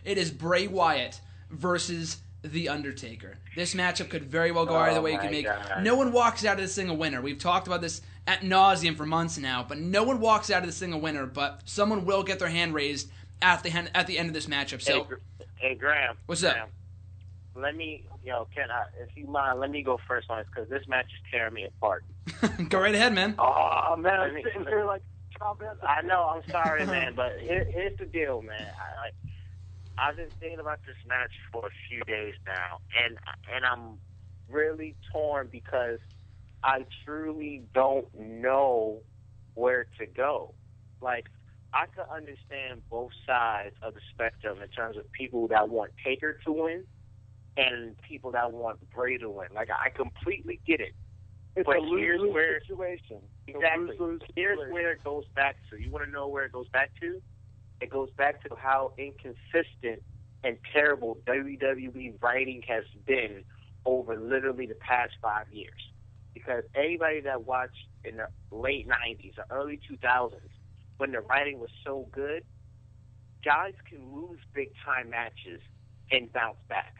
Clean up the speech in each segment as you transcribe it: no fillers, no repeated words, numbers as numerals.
It is Bray Wyatt versus The Undertaker. This matchup could very well go either way. You can make. No one walks out of this thing a winner. We've talked about this at nauseum for months now, but no one walks out of this thing a winner. But someone will get their hand raised at the end of this matchup. So, hey Graham, what's Graham, up? Let me, if you mind, let me go first on this because this match is tearing me apart. Go right ahead, man. Oh man, I'm sitting here like. I know, I'm sorry, man, but here's the deal, man. I've been thinking about this match for a few days now, and I'm really torn because I truly don't know where to go. Like, I could understand both sides of the spectrum in terms of people that want Taker to win and people that want Bray to win. Like, I completely get it. It's but a lose-lose situation. Exactly. Here's where it goes back to. You want to know where it goes back to? It goes back to how inconsistent and terrible WWE writing has been over literally the past 5 years. Because anybody that watched in the late 90s or early 2000s, when the writing was so good, guys can lose big-time matches and bounce back.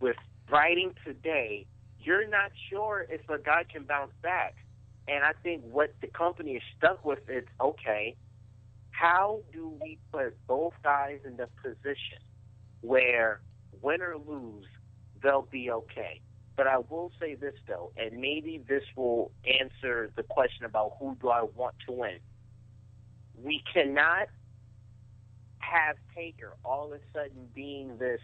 With writing today, you're not sure if a guy can bounce back. And I think what the company is stuck with is, okay, how do we put both guys in the position where, win or lose, they'll be okay? But I will say this, though, and maybe this will answer the question about who do I want to win. We cannot have Taker all of a sudden being this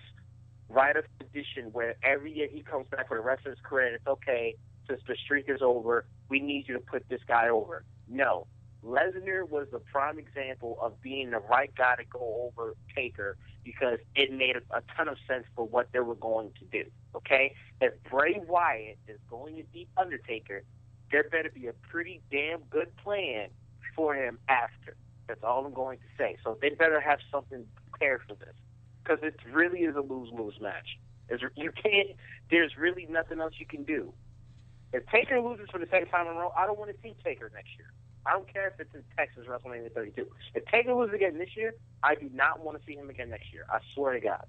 rite of tradition where every year he comes back for the rest of his career and it's okay, since the streak is over, we need you to put this guy over. No. Lesnar was the prime example of being the right guy to go over Taker because it made a ton of sense for what they were going to do, okay? If Bray Wyatt is going to beat Undertaker, there better be a pretty damn good plan for him after. That's all I'm going to say. So they better have something prepared for this because it really is a lose-lose match. There's really nothing else you can do. If Taker loses for the second time in a row, I don't want to see Taker next year. I don't care if it's in Texas WrestleMania 32. If Taker loses again this year, I do not want to see him again next year. I swear to God.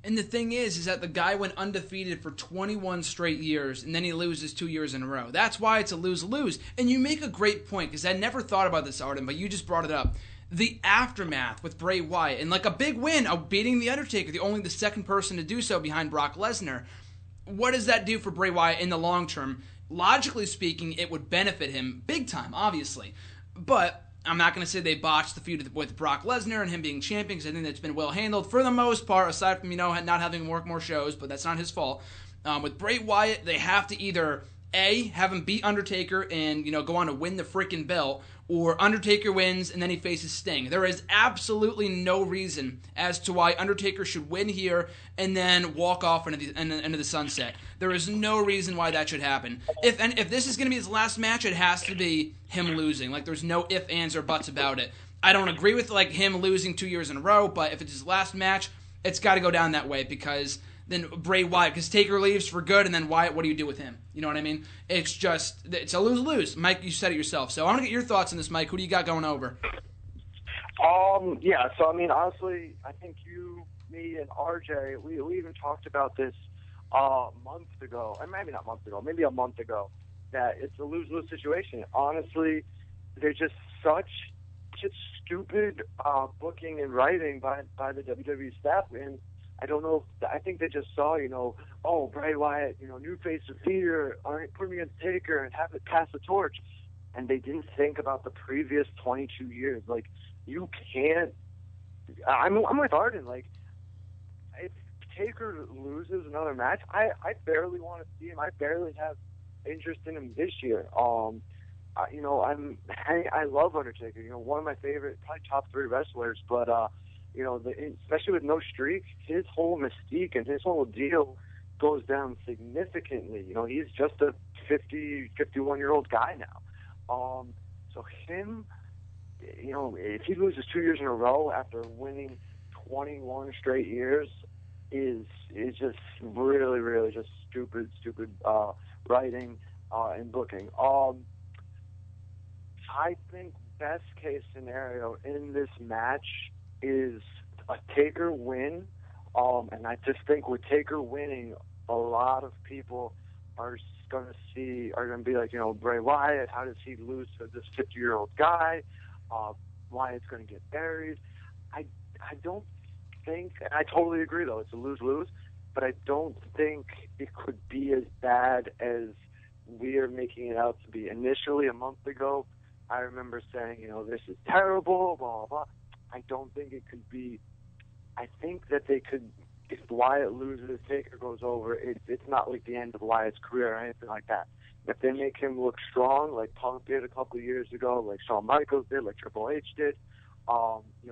And the thing is that the guy went undefeated for 21 straight years, and then he loses 2 years in a row. That's why it's a lose-lose. And you make a great point, because I never thought about this, Arden, but you just brought it up. The aftermath with Bray Wyatt, and like a big win of beating The Undertaker, only the second person to do so behind Brock Lesnar. What does that do for Bray Wyatt in the long term? Logically speaking, it would benefit him big time, obviously. But I'm not going to say they botched the feud with Brock Lesnar and him being champion, because I think that's been well handled for the most part, aside from, not having him work more shows, but that's not his fault. With Bray Wyatt, they have to either A, have him beat Undertaker and, go on to win the freaking belt, or Undertaker wins and then he faces Sting. There is absolutely no reason as to why Undertaker should win here and then walk off into the sunset. There is no reason why that should happen. If this is going to be his last match, it has to be him losing. Like, there's no ifs, ands, or buts about it. I don't agree with, him losing 2 years in a row, but if it's his last match, it's got to go down that way, because then Bray Wyatt, because Taker leaves for good, and then Wyatt, what do you do with him? You know what I mean? It's a lose-lose. Mike, you said it yourself. So I want to get your thoughts on this, Mike. Who do you got going over? Yeah, so, honestly, I think you, me, and RJ, we even talked about this months ago, and maybe not months ago, maybe a month ago, that it's a lose-lose situation. Honestly, they're just such stupid booking and writing by the WWE staff, and I don't know. I think they just saw, Bray Wyatt, new face of fear, all right, put him against Taker and have it pass the torch. And they didn't think about the previous 22 years. Like, you can't. I'm with Arden. Like, if Taker loses another match, I barely want to see him. I barely have interest in him this year. I love Undertaker. One of my favorite, probably top 3 wrestlers. But especially with no streak, his whole mystique and his whole deal goes down significantly. He's just a 51-year-old guy now. So him, if he loses 2 years in a row after winning 21 straight years, is just really, really just stupid writing and booking. I think best case scenario in this match is a Taker win, and I just think with Taker winning, a lot of people are going to be like, Bray Wyatt, how does he lose to this 50-year-old guy? Wyatt's going to get buried. I don't think, and I totally agree though, it's a lose-lose, but I don't think it could be as bad as we're making it out to be. Initially, a month ago, I remember saying, this is terrible, blah, blah, blah. I don't think it could be. I think that they could, if Wyatt loses, Taker goes over, it's not like the end of Wyatt's career or anything like that. If they make him look strong, like Punk did a couple of years ago, like Shawn Michaels did, like Triple H did,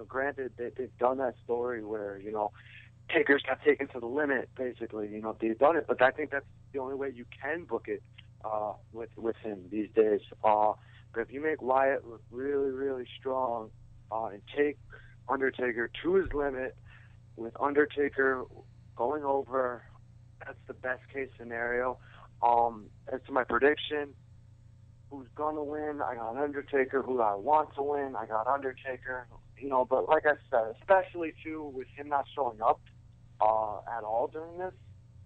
granted, they've done that story where, Taker's got taken to the limit, basically. They've done it, but I think that's the only way you can book it with him these days. But if you make Wyatt look really, really strong and take Undertaker to his limit, with Undertaker going over, that's the best case scenario. As to my prediction, who's going to win? I got Undertaker. Who I want to win? I got Undertaker. But like I said, especially too with him not showing up at all during this,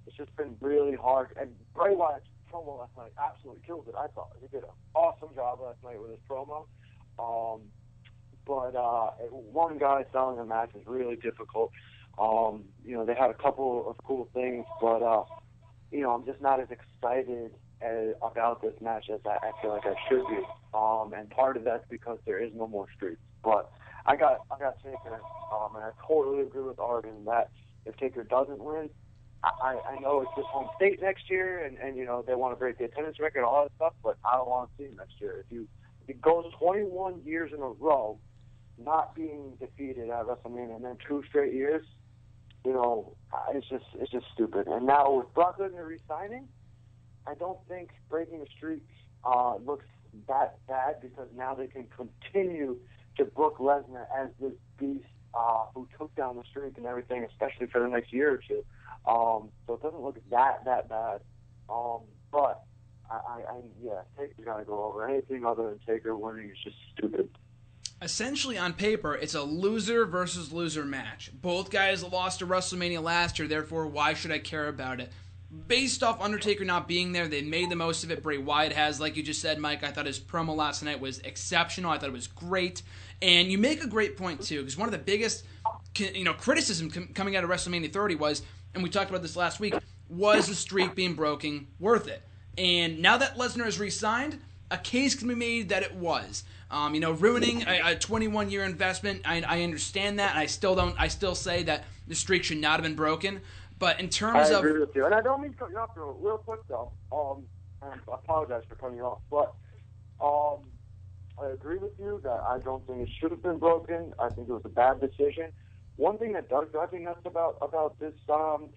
it's just been really hard. And Bray Wyatt's promo last night absolutely killed it. I thought he did an awesome job last night with his promo. But one guy selling a match is really difficult. They had a couple of cool things, but I'm just not as excited about this match as I feel like I should be. And part of that's because there is no more streaks. But I got Taker, and I totally agree with Arden that if Taker doesn't win, I know it's his home state next year, and they want to break the attendance record and all that stuff, but I don't want to see him next year. If it goes 21 years in a row not being defeated at WrestleMania and then 2 straight years, it's just stupid. And now with Brock Lesnar re-signing, I don't think breaking the streak looks that bad, because now they can continue to book Lesnar as this beast who took down the streak and everything, especially for the next year or two. So it doesn't look that bad. But Taker's got to go over. Anything other than Taker winning is just stupid. Essentially, on paper, it's a loser versus loser match. Both guys lost to WrestleMania last year, therefore, why should I care about it? Based off Undertaker not being there, they made the most of it. Bray Wyatt has, like you just said, Mike. I thought his promo last night was exceptional. I thought it was great. And you make a great point, too, because one of the biggest criticism coming out of WrestleMania 30 was, and we talked about this last week, was the streak being broken worth it? And now that Lesnar is re-signed, a case can be made that it was. Ruining a 21-year investment, I understand that, and I still say that the streak should not have been broken. But in terms of... I agree with you. And I don't mean to cut you off real quick, though. I apologize for cutting you off. But I agree with you that I don't think it should have been broken. I think it was a bad decision. One thing that does drive me nuts about this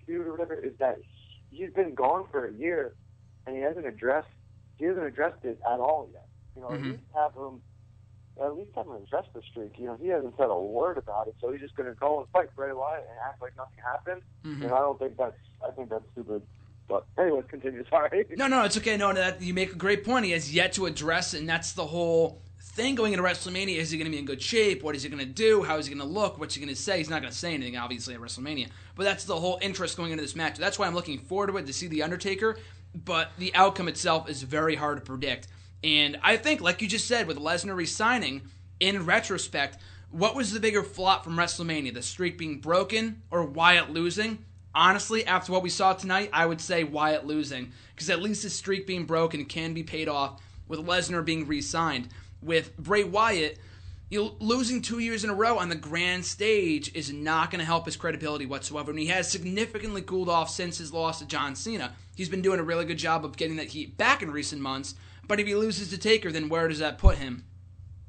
feud or whatever is that he's been gone for a year, and he hasn't addressed it at all yet. At least have him address the streak. He hasn't said a word about it, so he's just going to go and fight Bray Wyatt and act like nothing happened. Mm-hmm. I think that's stupid. But anyways, continue. Sorry. No, it's okay. No, you make a great point. He has yet to address it, and that's the whole thing going into WrestleMania. Is he going to be in good shape? What is he going to do? How is he going to look? What's he going to say? He's not going to say anything, obviously, at WrestleMania. But that's the whole interest going into this match. That's why I'm looking forward to it, to see The Undertaker. But the outcome itself is very hard to predict. And I think, like you just said, with Lesnar re-signing, in retrospect, what was the bigger flop from WrestleMania? The streak being broken or Wyatt losing? Honestly, after what we saw tonight, I would say Wyatt losing. Because at least the streak being broken can be paid off with Lesnar being re-signed. With Bray Wyatt, losing 2 years in a row on the grand stage is not going to help his credibility whatsoever. And he has significantly cooled off since his loss to John Cena. He's been doing a really good job of getting that heat back in recent months. But if he loses to Taker, then where does that put him?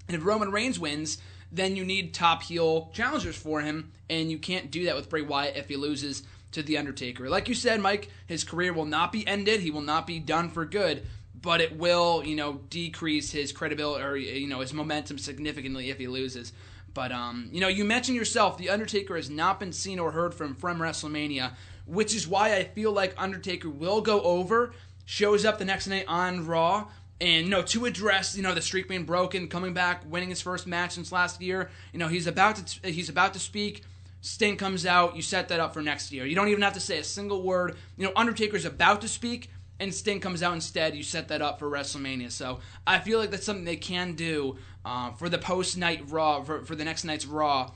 And if Roman Reigns wins, then you need top heel challengers for him, and you can't do that with Bray Wyatt if he loses to The Undertaker. Like you said, Mike, his career will not be ended. He will not be done for good, but it will, decrease his credibility or, his momentum significantly if he loses. But, you mentioned yourself, The Undertaker has not been seen or heard from WrestleMania, which is why I feel like Undertaker will go over, shows up the next night on Raw, and to address the streak being broken, coming back, winning his first match since last year. He's about to speak, Sting comes out, you set that up for next year. You don't even have to say a single word. Undertaker's about to speak, and Sting comes out instead. You set that up for WrestleMania. So I feel like that's something they can do for the post-night Raw, for the next night's Raw.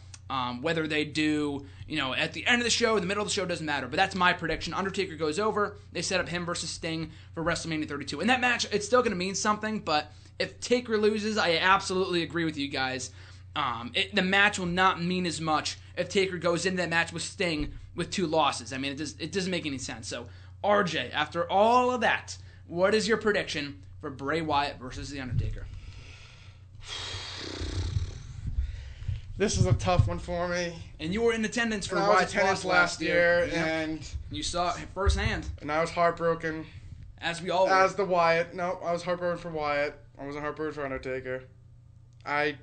Whether they do, at the end of the show, in the middle of the show, doesn't matter. But that's my prediction. Undertaker goes over. They set up him versus Sting for WrestleMania 32. And that match, it's still going to mean something, but if Taker loses, I absolutely agree with you guys. The match will not mean as much if Taker goes into that match with Sting with 2 losses. I mean, it doesn't make any sense. So, RJ, after all of that, what is your prediction for Bray Wyatt versus The Undertaker? This is a tough one for me. And you were in attendance for Wyatt's Wyatt's last year, Yep. and you saw it firsthand. And I was heartbroken. As we all were. As the Wyatt. No, I was heartbroken for Wyatt. I wasn't heartbroken for Undertaker. I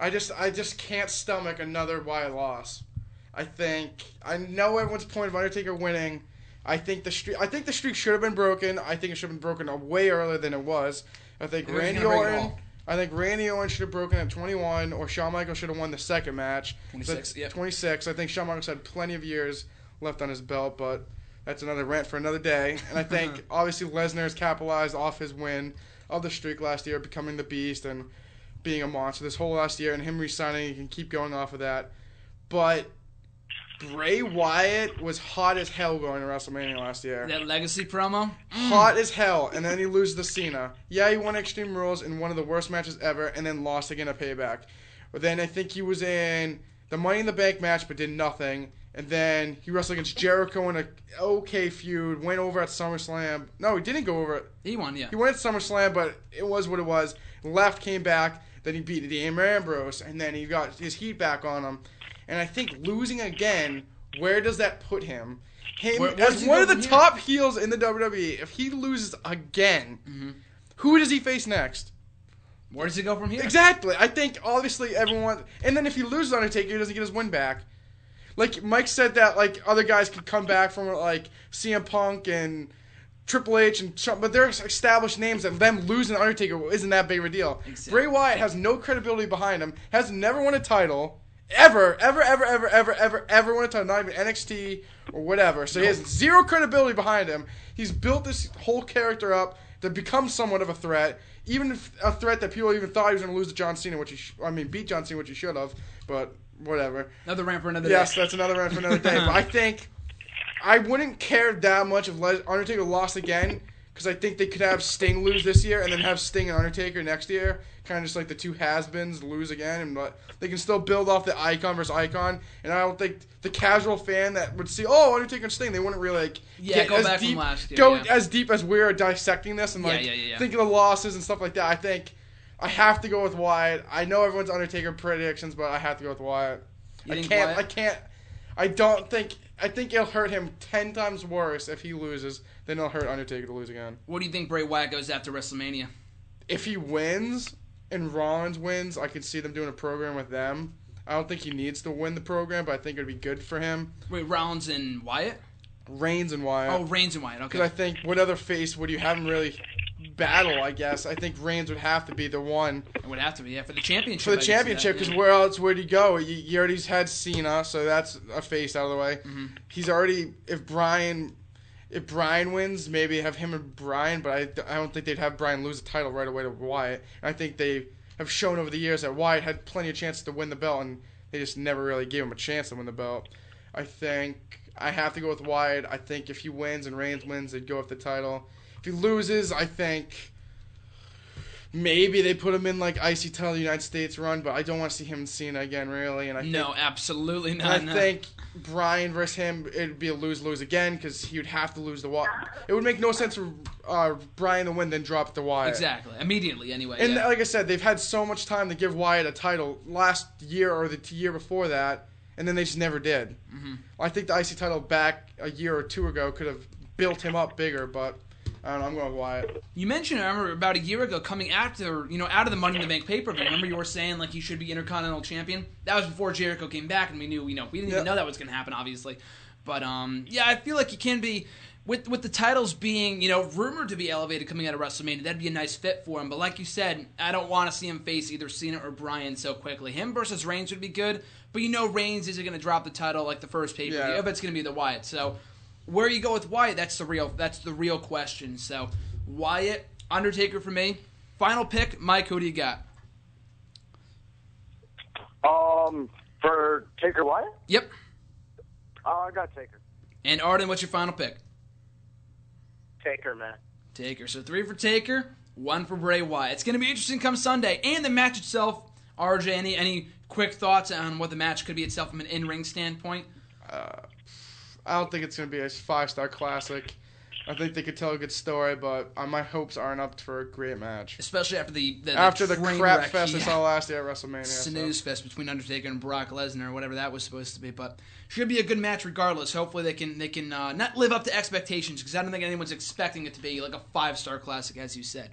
just can't stomach another Wyatt loss. I know everyone's point of Undertaker winning. I think the streak should have been broken. I think it should have been broken way earlier than it was. I think Randy Orton should have broken at 21, or Shawn Michaels should have won the second match. 26, yeah. 26. I think Shawn Michaels had plenty of years left on his belt, but that's another rant for another day. And I think, obviously, Lesnar has capitalized off his win of the streak last year, becoming the Beast and being a monster this whole last year, and him re-signing, he can keep going off of that. But Bray Wyatt was hot as hell going to WrestleMania last year. That legacy promo? Hot as hell, and then he loses to Cena. Yeah, he won Extreme Rules in one of the worst matches ever, and then lost again at Payback. But then I think he was in the Money in the Bank match, but did nothing. And then he wrestled against Jericho in a okay feud, went over at SummerSlam. No, he didn't go over it. He won, yeah. He went at SummerSlam, but it was what it was. Left, came back, then he beat Dean Ambrose, and then he got his heat back on him. And I think losing again, where does that put him? As one of the top heels in the WWE, if he loses again, who does he face next? Where does he go from here? Exactly. I think, obviously, everyone... And then if he loses Undertaker, he doesn't get his win back. Like, Mike said that, like, other guys could come back from, like, CM Punk and Triple H and Trump, but they're established names, and them losing Undertaker isn't that big of a deal. Exactly. Bray Wyatt has no credibility behind him, has never won a title, ever won a title, not even NXT or whatever. So he has zero credibility behind him. He's built this whole character up to become somewhat of a threat, even a threat that people even thought he was going to lose to John Cena, beat John Cena, which he should have, but whatever. Another rant for another day. Yes, that's another rant for another day. But I think I wouldn't care that much if Undertaker lost again, because I think they could have Sting lose this year and then have Sting and Undertaker next year. Kind of just like the two has-beens lose again, but they can still build off the icon versus icon. And I don't think the casual fan that would see, Undertaker and Sting, they wouldn't really go as back deep, from last year, as deep as we're dissecting this and think of the losses and stuff like that. I think I have to go with Wyatt. I know everyone's Undertaker predictions, but I have to go with Wyatt. I think it'll hurt him 10 times worse if he loses than it'll hurt Undertaker to lose again. What do you think Bray Wyatt goes after WrestleMania? If he wins and Rollins wins, I could see them doing a program with them. I don't think he needs to win the program, but I think it would be good for him. Wait, Rollins and Wyatt? Reigns and Wyatt. Oh, Reigns and Wyatt, okay. Because I think what other face would you have him really battle, I guess? I think Reigns would have to be the one. It would have to be, for the championship. For the championship, because where else would he go? He already had Cena, so that's a face out of the way. Mm-hmm. He's already, if Bryan wins, maybe have him and Bryan, but I don't think they'd have Bryan lose the title right away to Wyatt. And I think they have shown over the years that Wyatt had plenty of chances to win the belt, and they just never really gave him a chance to win the belt. I think I have to go with Wyatt. I think if he wins and Reigns wins, they'd go with the title. If he loses, I think maybe they put him in like IC title United States run, but I don't want to see him and Cena again, really. And I think, absolutely not. I think Bryan versus him, it'd be a lose-lose again, because he would have to lose the Wyatt. It would make no sense for Bryan to win, then drop the Wyatt. Exactly. Immediately, anyway. And like I said, they've had so much time to give Wyatt a title last year or the year before that, and then they just never did. Mm-hmm. I think the IC title back a year or two ago could have built him up bigger, but I don't know, I'm going with Wyatt. You mentioned, I remember about a year ago, coming after, out of the Money in the Bank pay-per-view. Remember you were saying like he should be Intercontinental Champion? That was before Jericho came back, and we knew, we didn't even know that was going to happen, obviously. But I feel like he can be, with the titles being, rumored to be elevated coming out of WrestleMania, that'd be a nice fit for him. But like you said, I don't want to see him face either Cena or Bryan so quickly. Him versus Reigns would be good, but Reigns isn't going to drop the title like the first pay-per-view. Yeah. If it's going to be the Wyatt. So where you go with Wyatt, that's the real question. So Wyatt, Undertaker for me. Final pick, Mike, who do you got? For Taker Wyatt? Yep. I got Taker. And Arden, what's your final pick? Taker, man. Taker. So 3 for Taker, 1 for Bray Wyatt. It's going to be interesting come Sunday. And the match itself, RJ, any quick thoughts on what the match could be itself from an in-ring standpoint? I don't think it's going to be a 5-star classic. I think they could tell a good story, but my hopes aren't up for a great match. Especially after the train crap wreck, fest I saw last year at WrestleMania. Snooze fest between Undertaker and Brock Lesnar, or whatever that was supposed to be. But should be a good match regardless. Hopefully they can not live up to expectations, because I don't think anyone's expecting it to be like a 5-star classic, as you said.